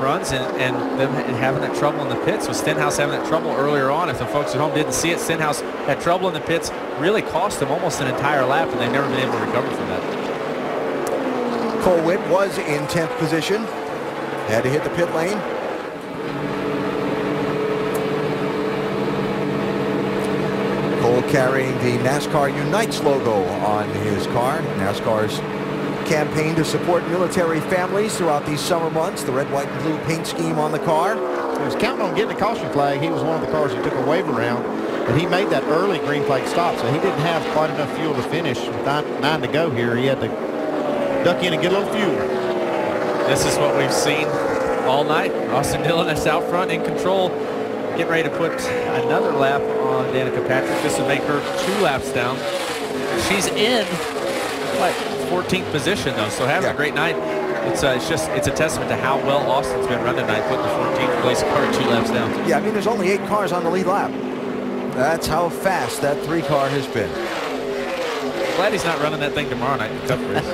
runs and them having that trouble in the pits, with Stenhouse having that trouble earlier on. If the folks at home didn't see it, Stenhouse had trouble in the pits, really cost them almost an entire lap, and they've never been able to recover from that. Cole Witt was in 10th position, had to hit the pit lane. Cole carrying the NASCAR Unites logo on his car. NASCAR's campaign to support military families throughout these summer months. The red, white, and blue paint scheme on the car. He was counting on getting a caution flag. He was one of the cars that took a wave around, but he made that early green flag stop, so he didn't have quite enough fuel to finish. With nine to go here, he had to duck in and get a little fuel. This is what we've seen all night. Austin Dillon is out front in control, getting ready to put another lap on Danica Patrick. This would make her 2 laps down. She's in, what, 14th position though, so having a great night. It's a testament to how well Austin's been running tonight, putting the 14th place car 2 laps down. Yeah, I mean, there's only 8 cars on the lead lap. That's how fast that 3 car has been. Glad he's not running that thing tomorrow night in the Cup race.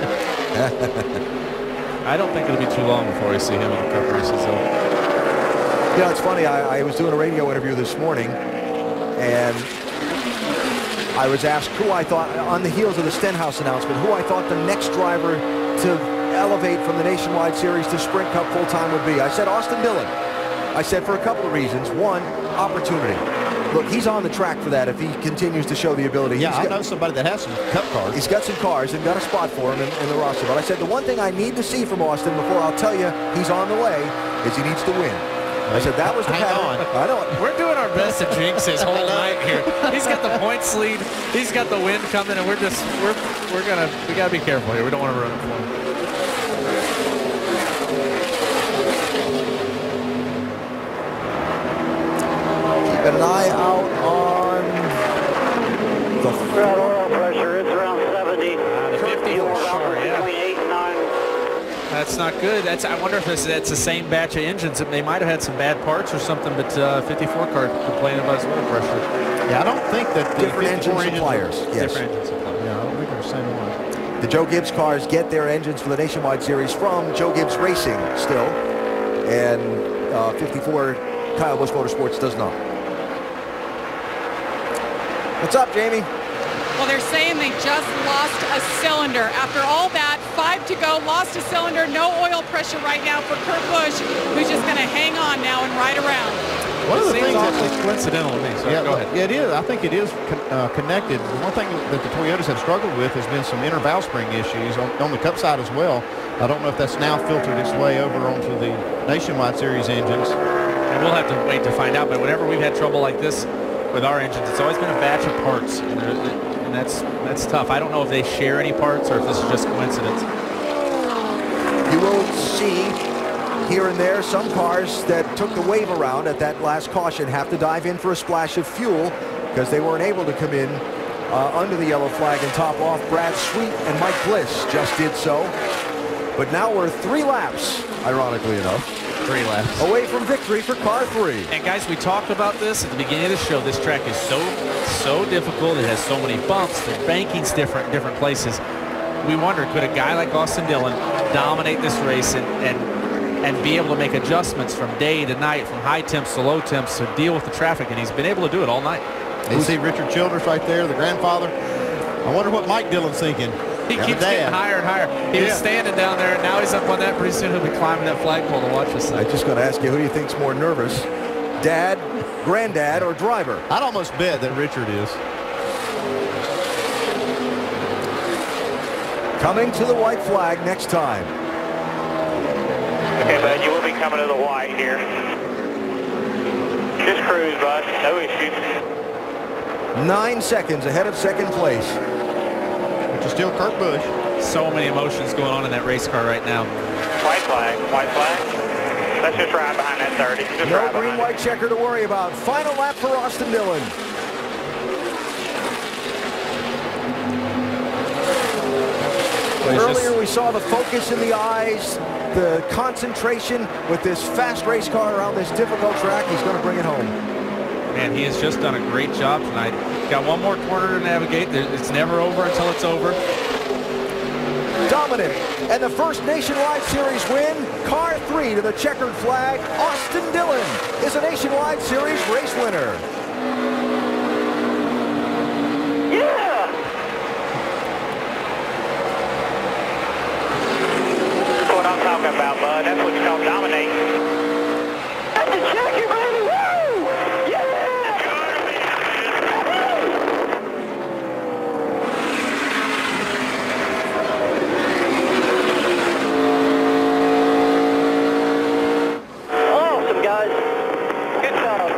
I don't think it'll be too long before we see him in the Cup races though. You know, it's funny, I was doing a radio interview this morning, and I was asked who I thought, on the heels of the Stenhouse announcement, who I thought the next driver to elevate from the Nationwide Series to Sprint Cup full-time would be. I said Austin Dillon. I said for a couple of reasons. One, opportunity. Look, he's on the track for that if he continues to show the ability. Yeah, I know somebody that has some Cup cars. He's got some cars and got a spot for him in the roster. But I said the one thing I need to see from Austin before I'll tell you he's on the way is he needs to win. I said that was the pattern. I know. We're doing our best to jinx his whole night here. He's got the points lead. He's got the wind coming, and we gotta be careful here. We don't want to run it for him. Keep an eye out on the oil pressure. It's around 70. The 50 for sure, yeah. Between 8 and 9. That's not good. I wonder if that's the same batch of engines. They might have had some bad parts or something, but 54 car complaining about his oil pressure. Yeah, I don't think that the different engine suppliers. Yes. Different engine suppliers. Yeah, I don't think they're the same one. The Joe Gibbs cars get their engines for the Nationwide Series from Joe Gibbs Racing still, and 54 Kyle Busch Motorsports does not. What's up, Jamie? Well, they're saying they just lost a cylinder. After all that, 5 to go, lost a cylinder, no oil pressure right now for Kurt Busch, who's just going to hang on now and ride around. One of the things awfully coincidental to me. So yeah, go ahead. It is. I think it is connected. One thing that the Toyotas have struggled with has been some inner valve spring issues on the Cup side as well. I don't know if that's now filtered its way over onto the Nationwide Series engines. And we'll have to wait to find out. But whenever we've had trouble like this with our engines, it's always been a batch of parts, and that's tough. I don't know if they share any parts or if this is just coincidence. You will see here and there some cars that took the wave around at that last caution have to dive in for a splash of fuel because they weren't able to come in under the yellow flag and top off. Brad Sweet and Mike Bliss just did so. But now we're 3 laps, ironically enough. 3 laps. Away from victory for car 3. And guys, we talked about this at the beginning of the show. This track is so difficult. It has so many bumps. The banking's different in different places. We wondered, could a guy like Austin Dillon dominate this race and be able to make adjustments from day to night, from high temps to low temps, to deal with the traffic? And he's been able to do it all night. You see Richard Childress right there, the grandfather. I wonder what Mike Dillon's thinking. He keeps getting higher and higher. He was standing down there, and now he's up on that. Pretty soon he'll be climbing that flagpole to watch this thing. I'm just going to ask you, who do you think's more nervous? Dad, granddad, or driver? I'd almost bet that Richard is. Coming to the white flag next time. Okay, bud, you will be coming to the white here. Just cruise, bud. No issues. 9 seconds ahead of second place. Which is still Kurt Busch. So many emotions going on in that race car right now. White flag, white flag. Let's just ride behind that 30. Just No ride behind green-white checker to worry about. Final lap for Austin Dillon. Earlier we saw the focus in the eyes, the concentration with this fast race car around this difficult track. He's going to bring it home. Man, he has just done a great job tonight. Got one more corner to navigate. It's never over until it's over. dominant. And the first Nationwide Series win, car 3 to the checkered flag, Austin Dillon is a Nationwide Series race winner. Yeah! That's what I'm talking about, bud. That's what you call dominate. That's the checker, baby! Woo! Yeah! Awesome, guys. Good job.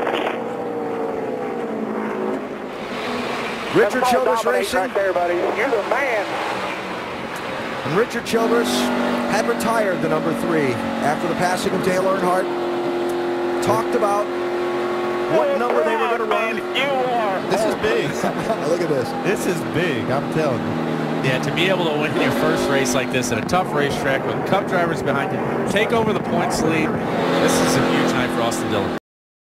Richard Childress Racing. Right there, buddy. You're the man. And Richard Childress had retired the number 3 after the passing of Dale Earnhardt. Talked about what number they were going to run. You are. This is big. Look at this. This is big, I'm telling you. Yeah, to be able to win your first race like this at a tough racetrack with Cup drivers behind you, take over the points lead, this is a huge night for Austin Dillon.